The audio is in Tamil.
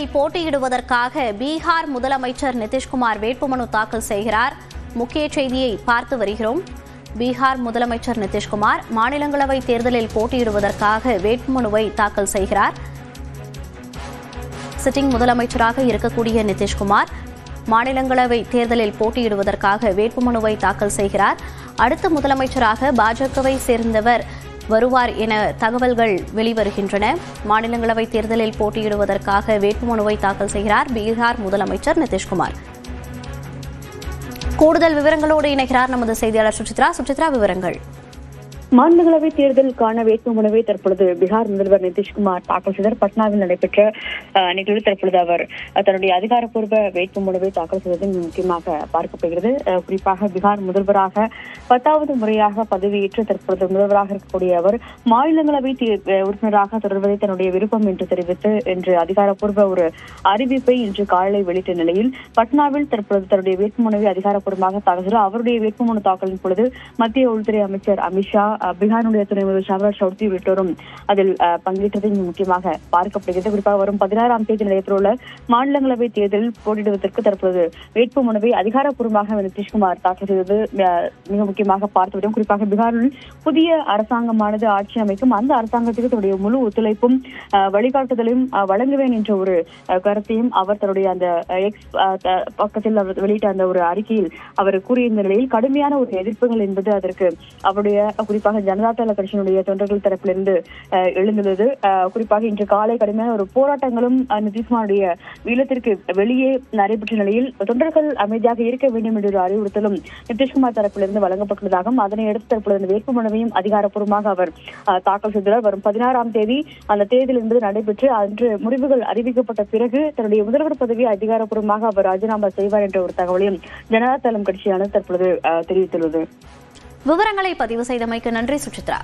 தேர்தலில் போட்டியிடுவதற்காக பீகார் முதலமைச்சர் நிதிஷ்குமார் வேட்புமனு தாக்கல் செய்கிறார். முக்கிய செய்தியை பார்த்து வருகிறோம். பீகார் முதலமைச்சர் நிதிஷ்குமார் மாநிலங்களவை தேர்தலில் போட்டியிடுவதற்காக வேட்புமனுவை தாக்கல் செய்கிறார். சிட்டிங் முதலமைச்சராக இருக்கக்கூடிய நிதிஷ்குமார் மாநிலங்களவை தேர்தலில் போட்டியிடுவதற்காக வேட்புமனுவை தாக்கல் செய்கிறார். அடுத்த முதலமைச்சராக பாஜகவை சேர்ந்தவர் வருவார் என தகவல்கள் வெளிவருகின்றன. மாநிலங்களவை தேர்தலில் போட்டியிடுவதற்காக வேட்புமனுவை தாக்கல் செய்கிறார் பீகார் முதலமைச்சர் நிதிஷ்குமார். கூடுதல் விவரங்களோடு இணைகிறார் நமது செய்தியாளர் சுசித்ரா. சுசித்ரா, விவரங்கள். மாநிலங்களவை தேர்தலுக்கான வேட்புமனுவை தற்பொழுது பீகார் முதல்வர் நிதிஷ்குமார் தாக்கல் செய்தார். பட்னாவில் நடைபெற்ற நிகழ்வில் தற்பொழுது அவர் தன்னுடைய அதிகாரப்பூர்வ வேட்புமனுவை தாக்கல் செய்தது முக்கியமாக பார்க்கப்படுகிறது. குறிப்பாக பீகார் முதல்வராக 10வது முறையாக பதவியேற்று தற்பொழுது முதல்வராக இருக்கக்கூடிய அவர் மாநிலங்களவை உறுப்பினராக தொடர்வதை தன்னுடைய விருப்பம் என்று தெரிவித்து இன்று அதிகாரப்பூர்வ ஒரு அறிவிப்பை இன்று காலை வெளியிட்ட நிலையில் பட்னாவில் தற்பொழுது தன்னுடைய வேட்புமனுவை அதிகாரப்பூர்வமாக தாக்கல் செய்தார். அவருடைய வேட்புமனு தாக்கலின் பொழுது மத்திய உள்துறை அமைச்சர் அமித்ஷா, பீகாருடைய துணை முதல்வர் ஷிவராஜ் சௌத்ரி உள்ளிட்டோரும் அதில் பங்கேற்றதை முக்கியமாக பார்க்கப்படுகிறது. குறிப்பாக வரும் 16ஆம் தேதி நடைபெறவுள்ள மாநிலங்களவை தேர்தலில் போட்டியிடுவதற்கு தற்போது வேட்புமனுவை அதிகாரப்பூர்வமாக நிதிஷ்குமார் தாக்கல் செய்தது மிக முக்கியமாக பார்த்துவிடும். குறிப்பாக பீகாரில் புதிய அரசாங்கமானது ஆட்சி அமைக்கும். அந்த அரசாங்கத்துக்கு தன்னுடைய முழு ஒத்துழைப்பும் வழிகாட்டுதலையும் வழங்குவேன் என்ற ஒரு கருத்தையும் அவர் தன்னுடைய அந்த எக்ஸ் பக்கத்தில் அவர் வெளியிட்ட அந்த ஒரு அறிக்கையில் அவர் கூறியிருந்த நிலையில் கடுமையான ஒரு எதிர்ப்புகள் என்பது அதற்கு அவருடைய குறிப்பாக ஜனதா தள கட்சியினுடைய தொண்டர்கள் தரப்பிலிருந்து எழுந்துள்ளது. குறிப்பாக இன்று காலை கடுமையான ஒரு போராட்டங்களும் நிதிஷ்குமாருடைய இல்லத்திற்கு வெளியே நடைபெற்ற நிலையில் தொண்டர்கள் அமைதியாக இருக்க வேண்டும் என்ற ஒரு அறிவுறுத்தலும் நிதிஷ்குமார் தரப்பிலிருந்து வழங்கப்பட்டுள்ளதாகவும் அதனை அடுத்து தற்பொழுது வேட்புமனுவையும் அதிகாரப்பூர்வமாக அவர் தாக்கல் செய்துள்ளார். வரும் 16ஆம் தேதி அந்த தேர்தல் என்பது நடைபெற்று அன்று முடிவுகள் அறிவிக்கப்பட்ட பிறகு தன்னுடைய முதல்வர் பதவியை அதிகாரப்பூர்வமாக அவர் ராஜினாமா செய்வார் என்ற ஒரு தகவலையும் ஜனதா தளம் கட்சியானது தற்பொழுது தெரிவித்துள்ளது. விவரங்களை பதிவு செய்தமைக்கு நன்றி சுசித்ரா.